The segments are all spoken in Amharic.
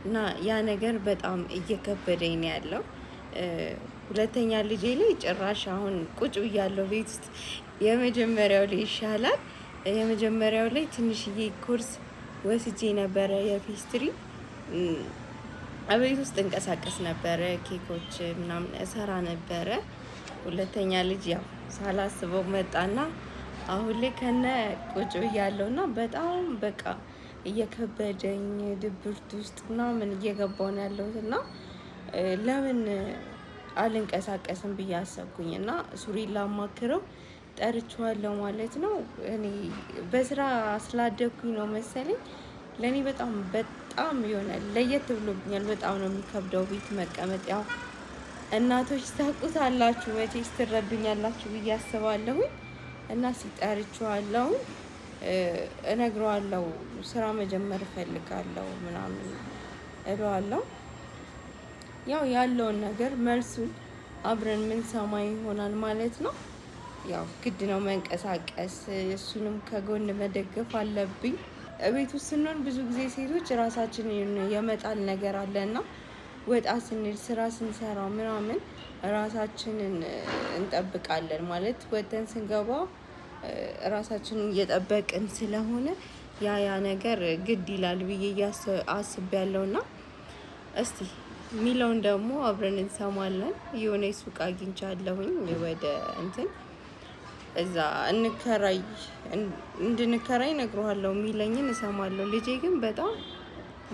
እና ያ ነገር በጣም እየከበደኝ ነው ያለው። ሁለተኛ ልጄ ላይ ጭራሽ አሁን ቁጭ ብያለሁ ቤት ውስጥ። የመጀመሪያው ላይ ይሻላል። የመጀመሪያው ላይ ትንሽዬ ኮርስ ወስጄ ነበረ የፔስትሪ። አቤት ውስጥ እንቀሳቀስ ነበረ፣ ኬኮች ምናምን እሰራ ነበረ። ሁለተኛ ልጅ ያው ሳላስበው መጣና አሁን ላይ ከነ ቁጭ ብያለሁና በጣም በቃ እየከበደኝ ድብርት ውስጥ ምናምን እየገባሁ ነው ያለሁት እና ለምን አልንቀሳቀስም ብዬ አሰብኩኝ እና ሱሪ ላማክረው ጠርቼዋለሁ ማለት ነው። እኔ በስራ ስላደግኩኝ ነው መሰለኝ ለእኔ በጣም ይሆናል ለየት ብሎብኛል። በጣም ነው የሚከብደው ቤት መቀመጥ። ያው እናቶች ታውቁታላችሁ መቼስ ትረዱኛላችሁ ብዬ አስባለሁኝ እና ሲጠርቼዋለሁ እነግረዋለሁ ስራ መጀመር እፈልጋለሁ ምናምን እለዋለሁ። ያው ያለውን ነገር መልሱን አብረን ምን ሰማ ይሆናል ማለት ነው። ያው ግድ ነው መንቀሳቀስ፣ እሱንም ከጎን መደገፍ አለብኝ። ቤት ውስጥ ስንሆን ብዙ ጊዜ ሴቶች ራሳችንን የመጣል ነገር አለና ወጣ ስንል ስራ ስንሰራ ምናምን ራሳችንን እንጠብቃለን ማለት ወጥተን ስንገባ ራሳችንን እየጠበቅን ስለሆነ ያ ነገር ግድ ይላል ብዬ አስቤያለሁና እስቲ ሚለውን ደግሞ አብረን እንሰማለን። የሆነ ሱቅ አግኝቻለሁኝ ወደ እዛ እንድንከራይ እነግረዋለሁ፣ የሚለኝን እሰማለሁ። ልጄ ግን በጣም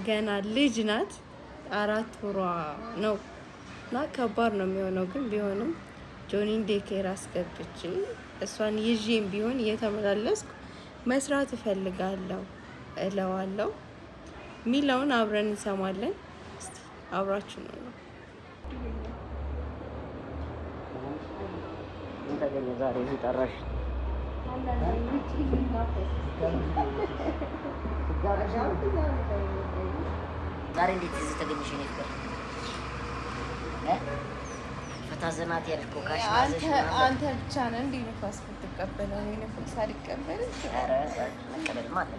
ገና ልጅ ናት፣ 4 ወሯ ነው እና ከባድ ነው የሚሆነው። ግን ቢሆንም ጆኒን ዴኬር አስገብቼ እሷን ይዤም ቢሆን እየተመላለስኩ መስራት እፈልጋለሁ እለዋለሁ። ሚለውን አብረን እንሰማለን። እስቲ አብራችሁ ነው ተገኘ ዛሬ ጠራሽ? ዛሬ እንዴት እዚህ ተገኘሽ? እኔ ፍቅር ፈታ ዘናት ያልኩ ካሽ ማዘሽ አንተ ብቻ ነህ እንዴ ንፋስ የምትቀበለው? እኔ ንፋስ አልቀበልም። ኧረ መቀበል ማለት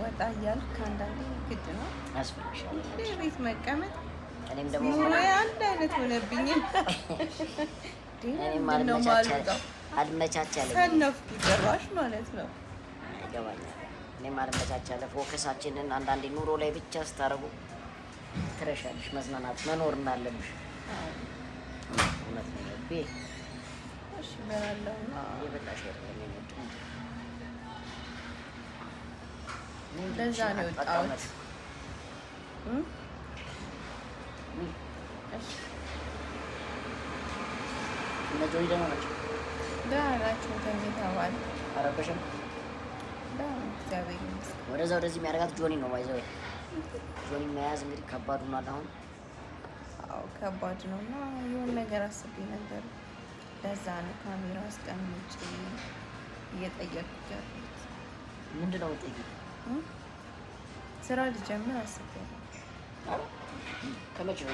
ወጣ እያልክ አንዳንዴ ግድ ነው ያስፈልግሻል ቤት መቀመጥ። እኔም ደግሞ አንድ አይነት ሆነብኝ። እኔም አልመቻቻለኝ ሰነፍኩ ጭራሽ ማለት ነው። ይገባኛል። እኔም አልመቻቻለ ፎከሳችንን አንዳንዴ ኑሮ ላይ ብቻ ስታደርጉ ትረሻለሽ። መዝናናት መኖር እንዳለብሽ እውነት ነው። እሺ በላለሁና የበላሽ ያለኝ ለዛ ነው የወጣሁት። እሺ እነጆይ ደግሞ ናቸው። ደህና ናቸው። ተኝተዋል። አረበሽም እግዚአብሔር ይመስገን። ወደዛ ወደዚህ የሚያደርጋት ጆኒ ነው። ባይዘው ጆኒ መያዝ እንግዲህ ከባድ ሆኗል አሁን። አዎ ከባድ ነው እና የሆነ ነገር አስቤ ነበር። ለዛ ነው ካሜራ አስቀምጬ እየጠየቅኩት ያሉት። ምንድን ነው የምትጠይቂው? ስራ ልጀምር አስቤያለሁ። ከመቼው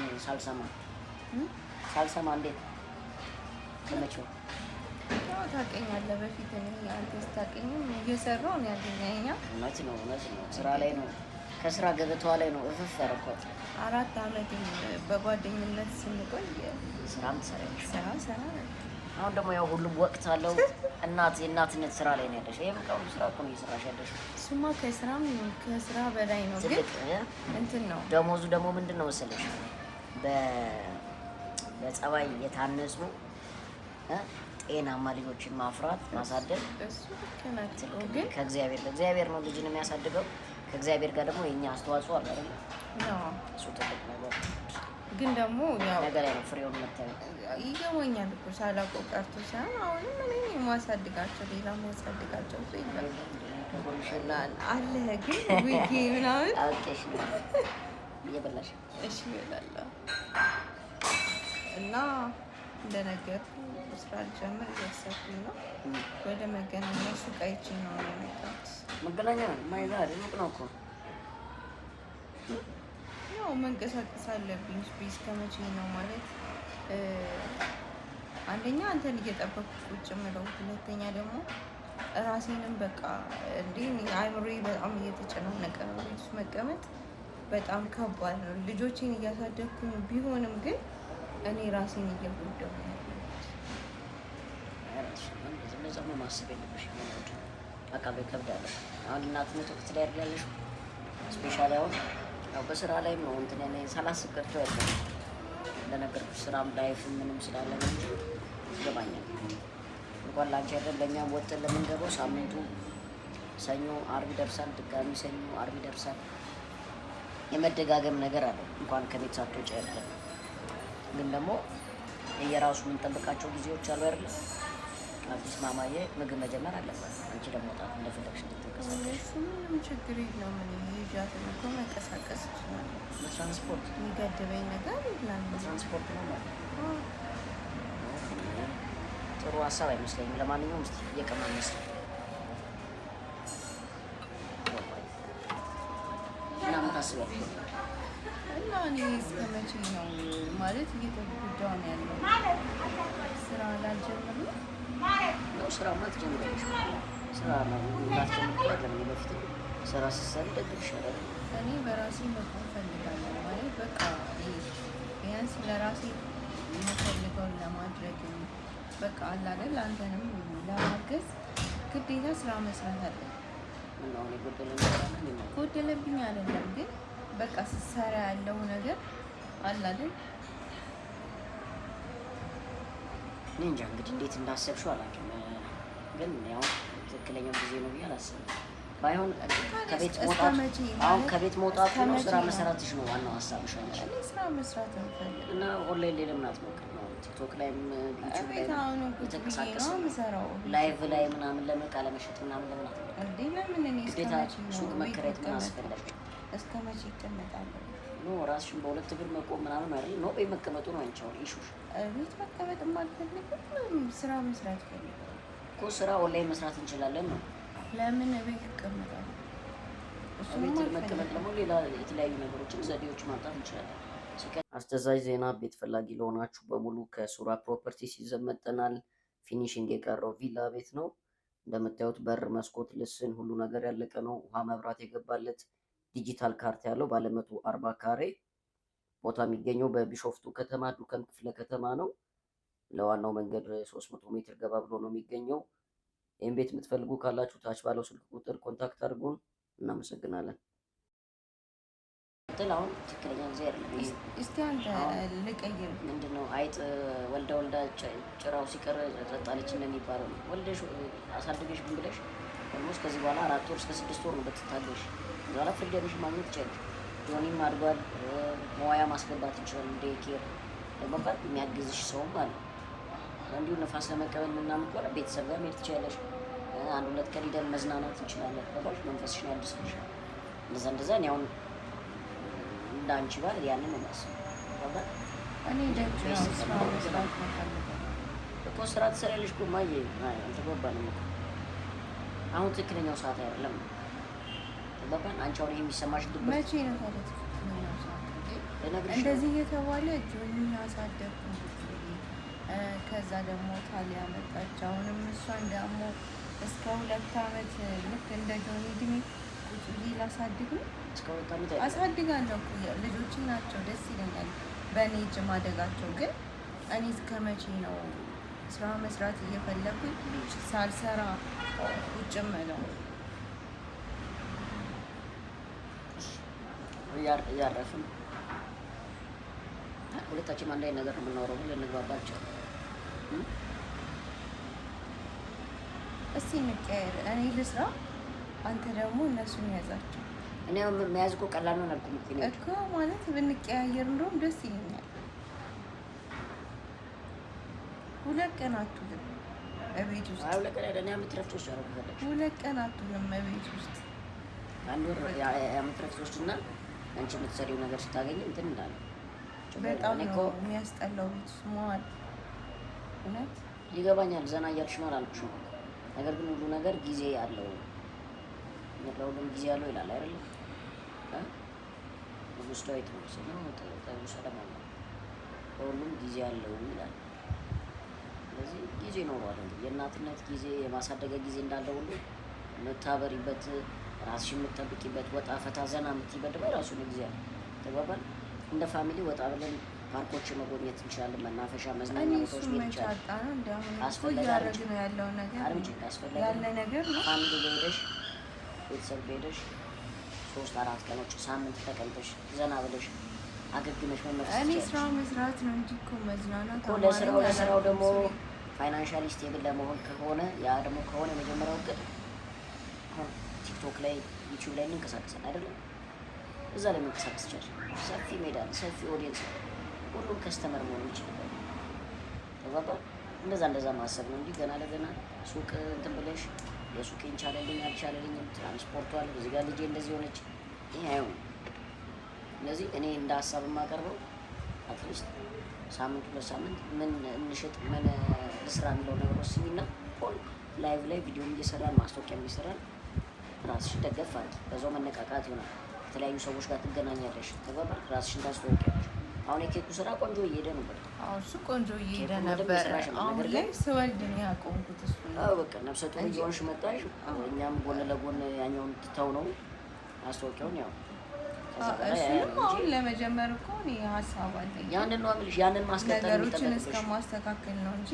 ሳልሰማ እንዴት ከመቼው? ያው ታውቀኛለህ፣ በፊት አንተ ስታውቀኝም እየሰራሁ ነው ያገኘኸኝ። እውነት ነው ስራ ላይ ነው፣ ከስራ ገበታዋ ላይ ነው እፍፍ ያደረኳት። 4 አመት በጓደኝነት ስንቆይ ስራም ትሰሪያለሽ? ስራ አሁን ደግሞ ያው ሁሉም ወቅት አለው። የእናትነት ስራ ላይ ነው ያለሽ። ይሄም ቀኑ ስራ እኮ ነው እየሰራሽ ያለሽ። እሱማ ከስራ በላይ ነው። ግን እንትን ነው ደሞዙ ደግሞ ምንድን ነው መሰለሽ በጸባይ የታነጹ ጤናማ ልጆችን ማፍራት ማሳደግ ግን ከእግዚአብሔር ነው ልጅን የሚያሳድገው። ከእግዚአብሔር ጋር ደግሞ የኛ አስተዋጽኦ አለ አይደል? እሱ ትልቅ ነገር ግን ደግሞ ያው ነገር ላይ ነው ፍሬውን መታየት ይገባኛል እኮ ሳላውቀው ቀርቶ ሳይሆን አሁንም እኔ የማሳድጋቸው ሌላ የሚያሳድጋቸው ሰው ይላል አለ። ግን ውጌ ምናምን አውቄሽ እየበላሽ እሺ እበላለሁ እና እንደነገርኩ ስራ ልጀምር እያሰብኩኝ ነው። ወደ መገናኛ ሱቅ አይቼ ነው የመጣሁት። መገናኛ ማይዛ አይደል ነው እኮ ያው መንቀሳቀስ አለብኝ። ስፔስ ከመቼ ነው ማለት አንደኛ አንተን እየጠበኩ ቁጭ ምለው፣ ሁለተኛ ደግሞ ራሴንም በቃ እንዴ አይምሮዬ በጣም እየተጨናነቀ ነው። ቤት ውስጥ መቀመጥ በጣም ከባድ ነው። ልጆቼን እያሳደግኩኝ ቢሆንም ግን እኔ ራሴን እየጎዳሁ ነው ያለሁት። እንደዛ ነው ማሰብ የለብሽም። አካባቢ ይከብዳል። አሁን እናትነት ወቅት ላይ ያለሽ ስፔሻሊ አሁን ያው በስራ ላይ ነው እንትን እኔ ሳላስብ ቀርቶ ያለው እንደነገርኩሽ ስራም ላይፍ ምንም ስላለ ነው እንጂ ይገባኛል። እንኳን ላንቺ አይደለም ለእኛም ወጥተን ለምንገባው ሳምንቱ ሰኞ አርብ ይደርሳል፣ ድጋሚ ሰኞ አርብ ይደርሳል። የመደጋገም ነገር አለው እንኳን ከቤት ሳትወጪ አይደለም። ግን ደግሞ የራሱ የምንጠብቃቸው ጊዜዎች አሉ አይደል? አዲስ ማማዬ ምግብ መጀመር አለባት። አንቺ ደግሞ ወጣት እንደፈለግሽ እንድትንቀሳቀሽ ምንም ችግር የለውም። እኔ ይዣትም እኮ መንቀሳቀስ እችላለሁ። በትራንስፖርት የሚገድበኝ ነገር የለም። በትራንስፖርት ነው ማለት ጥሩ ሀሳብ አይመስለኝም። ለማንኛውም እስኪ እየቀማመስ ምናምን ታስቢያለሽ እና እኔ እስከ መቼ ነው ማለት እየተጎዳሁ ነው ያለው? ስራ ላልጀምር ነው። ስራማ ትጀምሪያለሽ። ስራ ነው ላትጀምሪ ያለን በፊት ስራ ስትሰሪ ደግፍሻለሁ። እኔ በራሴ መቆም እፈልጋለሁ ማለት በቃ ቢያንስ ለራሴ የምፈልገውን ለማድረግ በቃ አለ አይደል? አንተንም ለማገዝ ግዴታ ስራ መስራት አለ። ጎደለብኝ አይደለም ግን በቃ ስትሰራ ያለው ነገር አለ አይደል? እኔ እንጃ እንግዲህ እንዴት እንዳሰብሽው አላውቅም፣ ግን ያው ትክክለኛው ጊዜ ነው ብዬ አላስብም። ባይሆን ከቤት መውጣት አሁን ከቤት መውጣቱ ነው ስራ መሰራትሽ ነው ዋናው ሀሳብሽ አንቺ። እኔ ስራ መስራት እንፈልግ እና ኦንላይን ላይ ለምን አትሞክሪም? ነው ቲክቶክ ላይም ዩቲዩብ ላይ የተንቀሳቀሰ ላይቭ ላይ ምናምን ለምን ቃለ መሸጥ ምናምን ለምን አትሞክሪም? እንዴ ለምን እኔ ግዴታ ሱቅ መከራየት ምን አስፈለገ? እስከ መቼ ይቀመጣለሁ? ኖ ራስሽን በሁለት እግር መቆም ምናምን አይደል? ኖ ቤት መቀመጡ ነው አንቺ አሁን ኢሹሽ። ቤት መቀመጥ አልፈልግም፣ ስራ መስራት ፈልጋለሁ እኮ። ስራ ኦንላይን መስራት እንችላለን ነው። ለምን ቤት እቀመጣለሁ? ቤት መቀመጥ ደግሞ ሌላ የተለያዩ ነገሮችን ዘዴዎች ማምጣት እንችላለን። አስተዛዥ ዜና ቤት ፈላጊ ለሆናችሁ በሙሉ ከሱራ ፕሮፐርቲስ ይዘን መጥተናል። ፊኒሽንግ የቀረው ቪላ ቤት ነው። እንደምታዩት በር፣ መስኮት፣ ልስን ሁሉ ነገር ያለቀ ነው። ውሃ መብራት የገባለት ዲጂታል ካርታ ያለው ባለ 140 ካሬ ቦታ የሚገኘው በቢሾፍቱ ከተማ ዱከም ክፍለ ከተማ ነው። ለዋናው መንገድ 300 ሜትር ገባ ብሎ ነው የሚገኘው። ይህን ቤት የምትፈልጉ ካላችሁ ታች ባለው ስልክ ቁጥር ኮንታክት አድርጉን። እናመሰግናለን። አሁን ትክክለኛ ጊዜ አይደለም። እስቲ አንተ ልቀይር። ምንድነው አይጥ ወልዳ ጭራው ሲቀር ጠጣለች እንደሚባለው ነው። ወልደሽ አሳድገሽ ምን ብለሽ ኦልሞስት ከዚህ በኋላ 4 ወር እስከ 6 ወር ነው በትታገሽ ዛላ ፍሪደምሽ ማግኘት ይችላል። ጆኒም አድጓል። መዋያ ማስገባት ይችላል። እንደ ኬር ደግሞ ጋር የሚያግዝሽ ሰውም አለ። እንዲሁ ነፋስ ለመቀበል ምናምን ከሆነ ቤተሰብ ጋር መሄድ ትችላለሽ። አንድ ሁለት ቀን ሄደን መዝናናት እንችላለን። በባሽ መንፈስሽን ያድስልሻል። እንደዛ እኔ አሁን እንዳንቺ ባል ያንን ነው የማስበው። እኔ ደግሞ ስራ መስራት እኮ ስራ ትሰሪያለሽ እኮ ማየ አልተገባንም እኮ አሁን ትክክለኛው ሰዓት አይደለም። ተባባን አንቺ አሁን የሚሰማሽ ድብር መቼ ነው ታዲያ ትክክለኛው ሰዓት? እንደዚህ እየተባለ ጆኒ አሳደግኩ ከዛ ደግሞ ታሊያ መጣች። አሁንም እሷን ደግሞ እስከ 2 ዓመት ልክ እንደ ጆኒ እድሜ ቁጭ ብዬ ላሳድግ ነው። እስከ 2 ዓመት አሳድጋለሁ እኮ ልጆች ናቸው፣ ደስ ይለኛል በእኔ እጅ ማደጋቸው። ግን እኔ እስከ መቼ ነው ስራ መስራት እየፈለኩኝ ሳልሰራ ቁጭ እምለው? እያረፍን ሁለታችን አንድ አይነት ነገር ነው የምናወራው፣ ግን ልንግባባቸው። እስቲ እንቀያየር። እኔ ልስራ፣ አንተ ደግሞ እነሱን ያዛቸው። እኔ መያዝ እኮ ቀላል ነው አልኩኝ እኮ ማለት ብንቀያየር እንደውም ደስ ይለኛል። 2 ቀን አትውልም እቤት ውስጥ? 2 ቀን አይደለም የምትረፍት ውስጥ ያለው ከፈለግሽ 2 ቀን አትውልም እቤት ውስጥ። አንድ ወር የምትረፍት ውስጥ እና አንቺ የምትሰሪው ነገር ስታገኝ እንትን እንዳለ በጣም ነው የሚያስጠላው ቤት ውስጥ መዋል። እውነት ይገባኛል። ዘና እያልሽ ነው አላልኩሽም? ነገር ግን ሁሉ ነገር ጊዜ አለው። ለሁሉም ጊዜ አለው ይላል አይደል? ንጉሥ ዳዊት ነው ጠቢቡ ሰለሞን ነው ለሁሉም ጊዜ አለው ይላል። ስለዚህ ጊዜ ይኖረዋል። እንግዲህ የእናትነት ጊዜ፣ የማሳደጊያ ጊዜ እንዳለ ሁሉ የምታበሪበት ራስሽን የምትጠብቂበት ወጣ ፈታ ዘና የምትይበት ደግሞ የራሱን ጊዜ አለ። ተግባባን። እንደ ፋሚሊ ወጣ ብለን ፓርኮችን መጎብኘት እንችላለን። መናፈሻ መዝናኛ ቦታዎች መሄድ ይቻላል። ካስፈለገ ያለው ነገር ካስፈለገ ያለ ነገር ነው። ፋሚሊ ሄደሽ ቤተሰብ ሄደሽ 3-4 ቀኖች ሳምንት ተቀምጠሽ ዘና ብለሽ አገግመሽ መመለስ። እኔ ስራ መስራት ነው እንጂ እኮ መዝናናት እኮ ለስራው ደግሞ ፋይናንሻሊ ስቴብል ለመሆን ከሆነ ያ ደግሞ ከሆነ የመጀመሪያው እቅድ አሁን ቲክቶክ ላይ ዩቲዩብ ላይ እንንቀሳቀሳለን አይደለም? እዛ ላይ መንቀሳቀስ ይቻላል። ሰፊ ሜዳ ሰፊ ኦዲየንስ ሁሉም ከስተመር መሆን ይችላል። ተባባል። እንደዛ ማሰብ ነው እንጂ ገና ለገና ሱቅ እንትን ብለሽ የሱቄን ቻለልኝ አልቻለልኝም ትራንስፖርቱ አለ እዚህ ጋር ልጄ እንደዚህ ሆነች ይሄ አይሆንም። ስለዚህ እኔ እንደ ሀሳብ የማቀርበው አትሊስት ሳምንት 2 ሳምንት ምን እንሽጥ ምን ልስራ የሚለው ነገር ወስኝና ፖል ላይቭ ላይ ቪዲዮም እየሰራን ማስታወቂያም እየሰራን ራስሽን ደገፍ አድርጊ። በዛው መነቃቃት ይሆናል። ከተለያዩ ሰዎች ጋር ትገናኛለሽ። ተባባል። ራስሽን ታስተዋውቂያለሽ። አሁን የኬኩ ስራ ቆንጆ እየሄደ ነበር። አዎ እሱ ቆንጆ እየሄደ ነበር። አሁን ላይ ስወልድ ነው ያቆምኩት። እሱ አዎ በቃ ነፍሰ ጡር እየሆንሽ መጣሽ። እኛም ጎን ለጎን ያኛውን ትተው ነው ማስታወቂያውን ያው እሱንም አሁን ለመጀመር እኮ እኔ ሀሳብ አለኝ። ያንን ነው የምልሽ። ያንን ማስቀጠል ነገሮችን እስከማስተካከል ነው እንጂ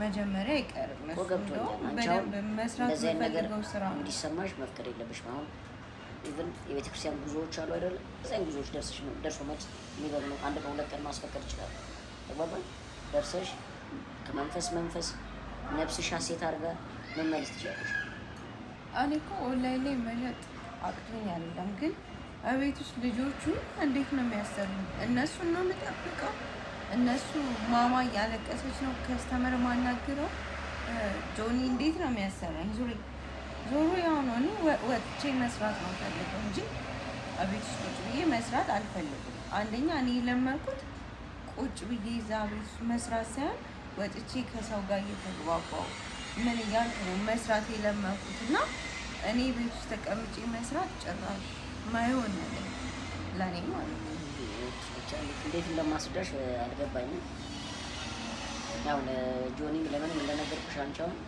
መጀመሪያ አይቀርም። እሱ ነው በደንብ መስራት የምፈልገው ስራ እንዲሰማሽ መፍቀድ የለብሽም። አሁን ኢቭን የቤተክርስቲያን ጉዞዎች አሉ አይደለ? እዛን ጉዞዎች ደርሶ መልስ የሚገርም ነው። 1 ቀን 2 ቀን ማስፈቀድ ይችላል። ተባባል። ደርሰሽ ከመንፈስ ነፍስሽ ሀሴት አድርጋ መመለስ ትችላለሽ። እኔ እኮ ኦንላይን ላይ መሸጥ አቅቶኝ አይደለም፣ ግን አቤት ውስጥ ልጆቹ እንዴት ነው የሚያሰሩኝ? እነሱን ነው የምጠብቀው። እነሱ ማማ እያለቀሰች ነው ከስተመር ማናግረው። ጆኒ እንዴት ነው የሚያሰራኝ? ዞሮ ያው ነው። እኔ ወጥቼ መስራት ነው ፈልገው እንጂ አቤት ውስጥ ቁጭ ብዬ መስራት አልፈልግም። አንደኛ እኔ የለመድኩት ቁጭ ብዬ እዛ ቤት ውስጥ መስራት ሳይሆን ወጥቼ ከሰው ጋር እየተግባባው ምን እያልኩ ነው መስራት የለመድኩት እና እኔ ቤት ውስጥ ተቀምጬ መስራት ጭራሽ ማይሆን ነገር ለእኔ ማለት ነው። እንዴት እንደማስረዳሽ አልገባኝም። ያው ለጆኒ ለምንም እንደነገርኩሽ አንቺ አሁን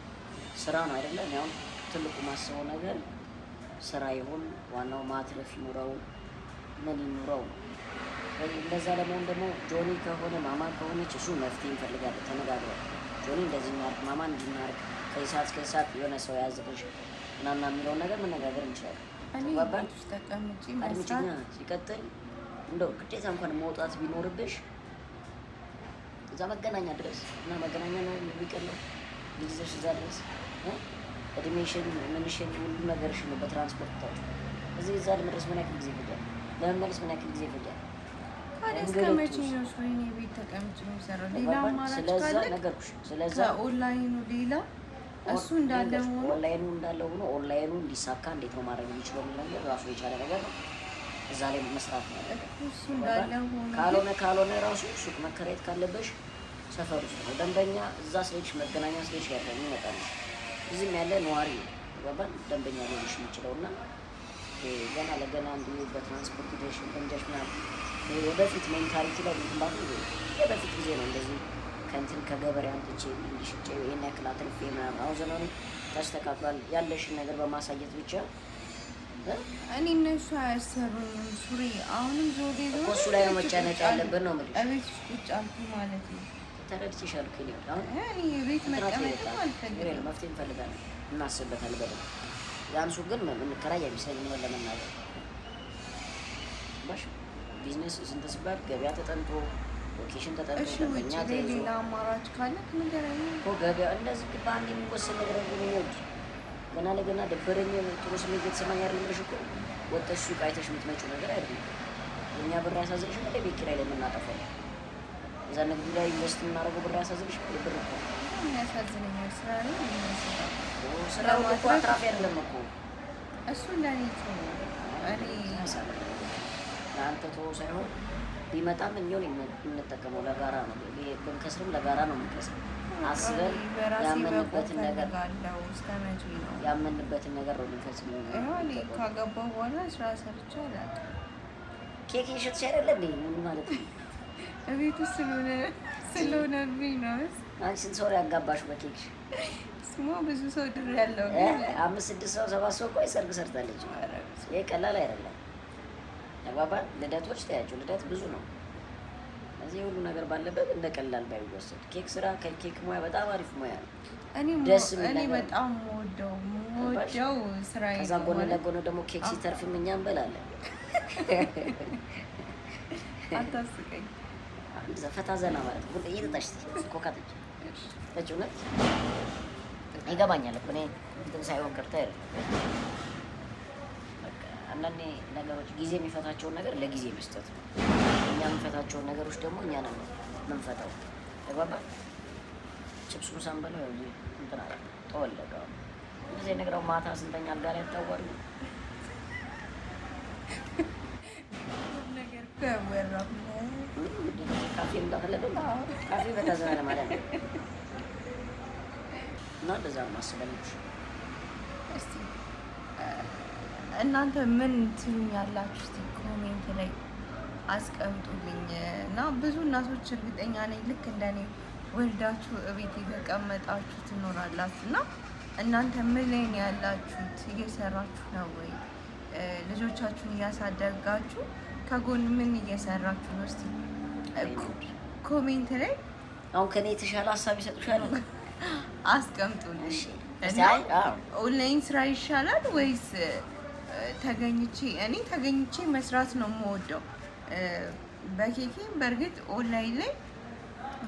ስራ ነው አይደለ? ያው ትልቁ ማስበው ነገር ስራ ይሁን ዋናው ማትረፍ ይኑረው ምን ይኑረው ነው። እንደዛ ለመሆን ደግሞ ጆኒ ከሆነ ማማ ከሆነች እሱ መፍትሄ እንፈልጋለን። ተነጋግረን ጆኒ እንደዚህ እናድርግ፣ ማማ እንዲናርግ ከዚህ ሰዓት እስከዚህ ሰዓት የሆነ ሰው ያዝልሽ ምናምን የሚለውን ነገር መነጋገር እንችላለን። አድምጪኛ። ሲቀጥል እንደው ግዴታ እንኳን መውጣት ቢኖርብሽ እዛ መገናኛ ድረስ እና መገናኛ ነው የሚቀለው ልጅሽ እዛ ድረስ እድሜሽን ምንሽን ሁሉ ነገርሽን ነው በትራንስፖርት ታውቁ እዚህ እዛ ለመድረስ ምን ያክል ጊዜ ይፈጃል? ለመመለስ ምን ያክል ጊዜ ይፈጃል? እስከ መቼ ነው እኔ ቤት ተቀምጬ የምሰራው? ሌላ አማራጭ ካለ ነገርኩሽ። ስለዛ ኦንላይኑ ሌላ እሱ እንዳለ ሆኖ ኦንላይኑ እንዲሳካ እንዴት ነው ማድረግ የሚችለው ነገር ራሱ የቻለ ነገር ነው። እዛ ላይ መስራት ነው። እሱ እንዳለ ሆኖ ካልሆነ ራሱ ሱቅ መከራየት ካለበሽ ሰፈር ውስጥ ነው። ደንበኛ እዛ ስለሽ መገናኛ ስለሽ ያለ ይመጣል። እዚህም ያለ ነዋሪ ባባን ደንበኛ ሊሆንሽ የሚችለውና ገና ለገና እንዲሁ በትራንስፖርቴሽን በንጃሽ ምናምን የበፊት ሜንታሊቲ ላይ ምንባል የበፊት ጊዜ ነው። እንደዚህ ከእንትን ከገበሬ አምጥቼ እንዲሽጬ ይሄን ያክል አትርፌ ምናምን። አሁን ዘመኑ ተስተካክሏል። ያለሽን ነገር በማሳየት ብቻ እኔ እነሱ አያሰሩኝም። ሱሪ አሁንም ዞዴ እኮ እሱ ላይ ነው መጨነቅ ያለብን ነው የምልሽ። እቤት ውስጥ ቁጭ አልኩ ማለት ነው። ተረድቼሻለሁ። እኔ ቤት መቀመጥም አልፈልግም። መፍትሄ እንፈልጋለን፣ እናስብበታለን በደንብ። ያንሱ ግን የምንከራይ አይመስለኝም ለመናገር ባሽ ቢዝነስ ስንት ሲባል ገበያ ተጠንቶ ሎኬሽን ተጠንቶ ደንበኛ ተይዞ ሌላ አማራጭ ካለ ንገረኝ እኮ ገበያ እንደዚህ በአንድ የሚወሰን ነገር ነው። ገና ለገና ደበረኝ ጥሩ ስሜት እየተሰማኝ አይደለም ብለሽ እኮ ወጥተሽ ሱቅ አይተሽ የምትመጪው ነገር አይደለም። የእኛ ብር ያሳዝንሽ እንደ ቤት ኪራይ ላይ የምናጠፋው እዛ ንግዱ ላይ ኢንቨስት የምናደርገው ብር ያሳዝንሽ ብር እኮ ያሳዝነኛል። ስራ እኮ አትራፊ አይደለም እኮ እሱ ለእኔ ለአንተ ተወው ሳይሆን ቢመጣም እኛውን የምንጠቀመው ለጋራ ነው። ብንከስርም ለጋራ ነው የምንከስር። አስበን ያመንበትን ነገር ነው ልንፈጽም። ካገባሁ በኋላ ስራ ሰርቼ አላውቅም። ኬክ እየሸጥሽ አይደለ እንዴ? ምን ማለት ነው? እቤት ውስጥ ስለሆነ ስለሆነብኝ ነው። አንቺ ስንት ሰው ያጋባሽ በኬክሽ? ስሞ ብዙ ሰው ድር ያለው 5 6 ሰው 7 ሰው እኮ ሰርግ ሰርታለች። ይሄ ቀላል አይደለም። ተባባ ልደቶች ታያቸው ልደት ብዙ ነው። እዚህ ሁሉ ነገር ባለበት እንደ ቀላል ባይወሰድ ኬክ ስራ ከኬክ ሙያ በጣም አሪፍ ሙያ ነው። እኔ በጣም ወደው ስራ ነው። ከዛ ጎን ለጎን ደግሞ ኬክ ሲተርፍም እኛ እንበላለን። አታስቀኝ። አንድ ፈታ ዘና ማለት ሁሉ እየጠጣሽ ኮካ ጠጪ ነው። ይገባኛል እኮ እኔ እንትን ሳይሆን ቀርታ አይደለም። በቃ አንዳንዴ ነገሮች ጊዜ የሚፈታቸውን ነገር ለጊዜ መስጠት ነው። እኛ የምንፈታቸውን ነገሮች ደግሞ እኛ ነን የምንፈታው። ተግባባ። ችፕሱን ሳንበለው ያው እንትን አለ ተወለቀ። እንደዚህ ነገር ማታ ስንተኛ አልጋ ላይ አታዋሪ ነገር ከወራም ካፌ እንዳፈለገ ካፌ በታዘና ማለት ነው። እና እንደዛ ማስበልሽ እስቲ እናንተ ምን ትሉኛላችሁ? እስቲ ኮሜንት ላይ አስቀምጡልኝ። እና ብዙ እናቶች እርግጠኛ ነኝ ልክ እንደኔ ወልዳችሁ እቤት የተቀመጣችሁ ትኖራላችሁ። እና እናንተ ምን ላይ ነው ያላችሁት? እየሰራችሁ ነው ወይ? ልጆቻችሁን እያሳደጋችሁ ከጎን ምን እየሰራችሁ ነው? እስቲ ኮሜንት ላይ አሁን ከኔ የተሻለ ሀሳብ ይሰጡሻል። አስቀምጡልኝ። ኦንላይን ስራ ይሻላል ወይስ ተገኝቼ መስራት ነው የምወደው? በኬኬም በእርግጥ ኦንላይን ላይ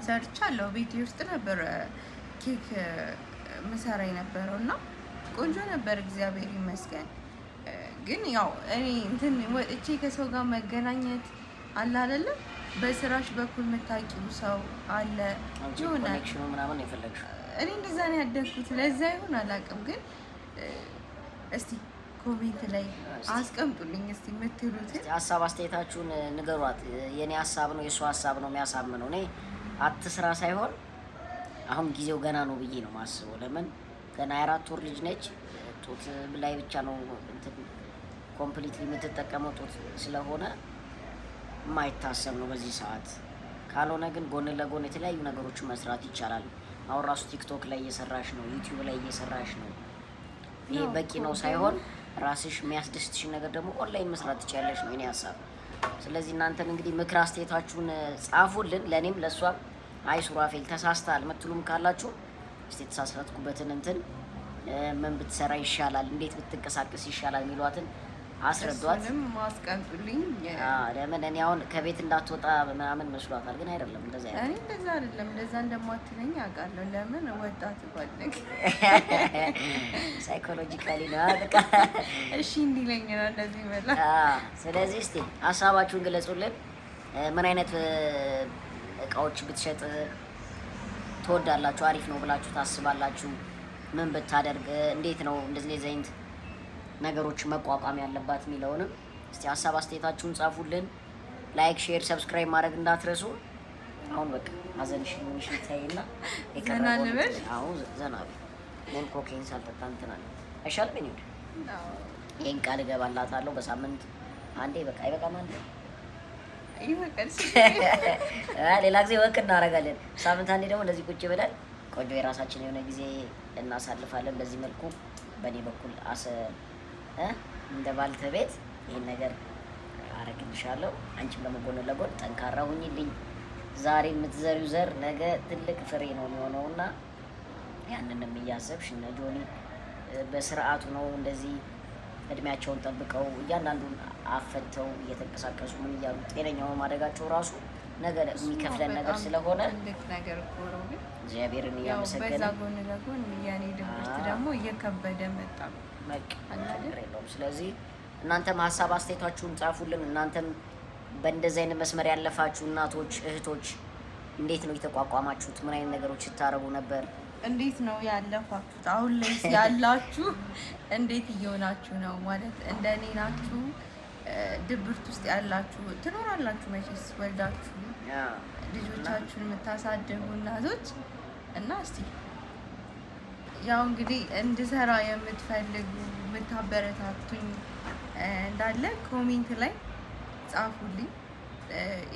ሰርቻለሁ። ቤቴ ውስጥ ነበር ኬክ ምሰራ የነበረው እና ቆንጆ ነበር፣ እግዚአብሔር ይመስገን። ግን ያው እኔ እንትን ወጥቼ ከሰው ጋር መገናኘት አለ አይደለም፣ በስራሽ በኩል የምታውቂው ሰው አለ ይሆናል ምናምን የፈለግሽው። እኔ እንደዛ ነው ያደግኩት፣ ለዛ ይሆን አላውቅም። ግን እስቲ ኮሜንት ላይ አስቀምጡልኝ እስቲ የምትሉትን ሀሳብ አስተያየታችሁን ንገሯት። የኔ ሀሳብ ነው የእሱ ሀሳብ ነው የሚያሳምነው። እኔ አትስራ ሳይሆን አሁን ጊዜው ገና ነው ብዬ ነው ማስበው። ለምን ገና የ4 ወር ልጅ ነች። ጡት ላይ ብቻ ነው እንትን ኮምፕሊትሊ የምትጠቀመው ጡት ስለሆነ የማይታሰብ ነው በዚህ ሰዓት። ካልሆነ ግን ጎን ለጎን የተለያዩ ነገሮችን መስራት ይቻላል። አሁን ራሱ ቲክቶክ ላይ እየሰራሽ ነው፣ ዩቲዩብ ላይ እየሰራሽ ነው። ይሄ በቂ ነው ሳይሆን ራስሽ የሚያስደስትሽን ነገር ደግሞ ኦንላይን መስራት ትችያለሽ ነው የኔ ሀሳብ። ስለዚህ እናንተም እንግዲህ ምክር አስተያየታችሁን ጻፉልን፣ ለእኔም ለእሷም። አይ ሱራፌል ተሳስተሃል የምትሉም ካላችሁ እስቲ የተሳሳትኩበትን እንትን ምን ብትሰራ ይሻላል፣ እንዴት ብትንቀሳቀስ ይሻላል የሚሏትን አስረዷት። ማስቀምጡልኝ። ለምን እኔ አሁን ከቤት እንዳትወጣ ምናምን መስሏታል፣ ግን አይደለም እንደዛ ያለ እኔ እንደዛ አይደለም። እንደዛ እንደማትለኝ አውቃለሁ። ለምን ወጣት ባልነክ ሳይኮሎጂካሊ ነው በቃ እሺ እንዲለኝ ነው እንደዚህ መላ። ስለዚህ እስቲ ሀሳባችሁን ግለጹልን። ምን አይነት እቃዎች ብትሸጥ ትወዳላችሁ? አሪፍ ነው ብላችሁ ታስባላችሁ? ምን ብታደርግ እንዴት ነው እንደዚህ ዘይንት ነገሮች መቋቋም ያለባት የሚለውንም እስቲ ሀሳብ አስተያየታችሁን ጻፉልን። ላይክ፣ ሼር፣ ሰብስክራይብ ማድረግ እንዳትረሱ። አሁን በቃ አዘንሽ ምንሽ ታይና ዘናልበል። አሁን ዘናል ምን ኮኬን ሳልጠጣ እንትን አለ አይሻልም? እኔ ይሄን ቃል እገባላታለሁ በሳምንት አንዴ በቃ አይበቃም አንዴ ይወቀል። ሌላ ጊዜ ወክ እናደርጋለን። ሳምንት አንዴ ደግሞ እንደዚህ ቁጭ ብለን ቆንጆ የራሳችን የሆነ ጊዜ እናሳልፋለን። በዚህ መልኩ በእኔ በኩል እንደ ባልተቤት ይሄን ነገር አረግልሻለሁ። አንቺም ደግሞ ጎን ለጎን ጠንካራ ሁኚልኝ። ዛሬ የምትዘሪው ዘር ነገ ትልቅ ፍሬ ነው የሚሆነውና ያንንም እያሰብሽ እነ ጆኒ በስርዓቱ ነው እንደዚህ እድሜያቸውን ጠብቀው እያንዳንዱን አፈተው እየተንቀሳቀሱ ምን እያሉ ጤነኛው ማደጋቸው ራሱ ነገር የሚከፍለን ነገር ስለሆነ ትልቅ ነገር ነው። እግዚአብሔርን እያመሰገነ በዛ ጎን ለጎን ያኔ ድብርት ደግሞ እየከበደ መጣ። የለውም። ስለዚህ እናንተም ሀሳብ አስተያየታችሁን ጻፉልን። እናንተም በእንደዚህ አይነት መስመር ያለፋችሁ እናቶች፣ እህቶች እንዴት ነው የተቋቋማችሁት? ምን አይነት ነገሮች ስታረጉ ነበር? እንዴት ነው ያለፋችሁት? አሁን ላይ ያላችሁ እንዴት እየሆናችሁ ነው? ማለት እንደኔ ናችሁ? ድብርት ውስጥ ያላችሁ ትኖራላችሁ መቼስ ወልዳችሁ ልጆቻችሁን የምታሳድጉ እናቶች እና እስቲ ያው እንግዲህ እንድሰራ የምትፈልጉ የምታበረታቱኝ እንዳለ ኮሜንት ላይ ጻፉልኝ።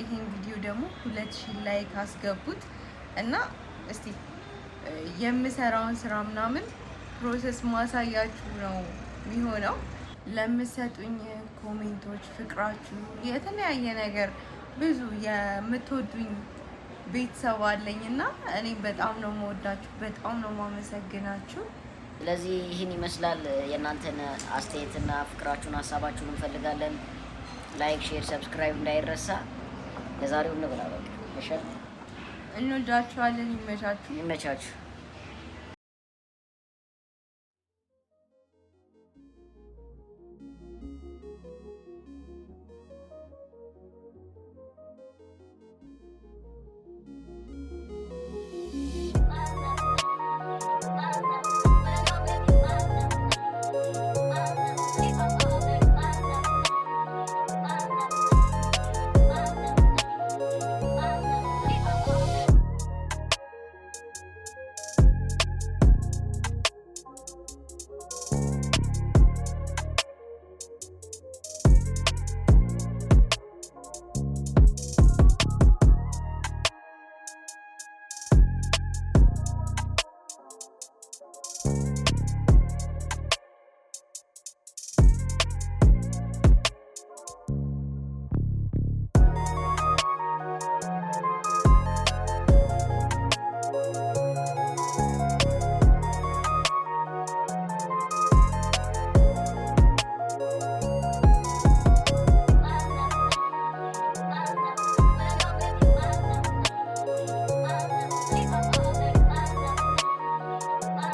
ይሄን ቪዲዮ ደግሞ 2000 ላይክ አስገቡት። እና እስቲ የምሰራውን ስራ ምናምን ፕሮሰስ ማሳያችሁ ነው የሚሆነው። ለምትሰጡኝ ኮሜንቶች፣ ፍቅራችሁ፣ የተለያየ ነገር ብዙ የምትወዱኝ ቤተሰብ አለኝ እና እኔ በጣም ነው የምወዳችሁ፣ በጣም ነው የማመሰግናችሁ። ስለዚህ ይህን ይመስላል። የእናንተን አስተያየትና ፍቅራችሁን፣ ሀሳባችሁን እንፈልጋለን። ላይክ፣ ሼር፣ ሰብስክራይብ እንዳይረሳ። ለዛሬው እንብላ በቃ። እንወዳችኋለን። ይመቻችሁ።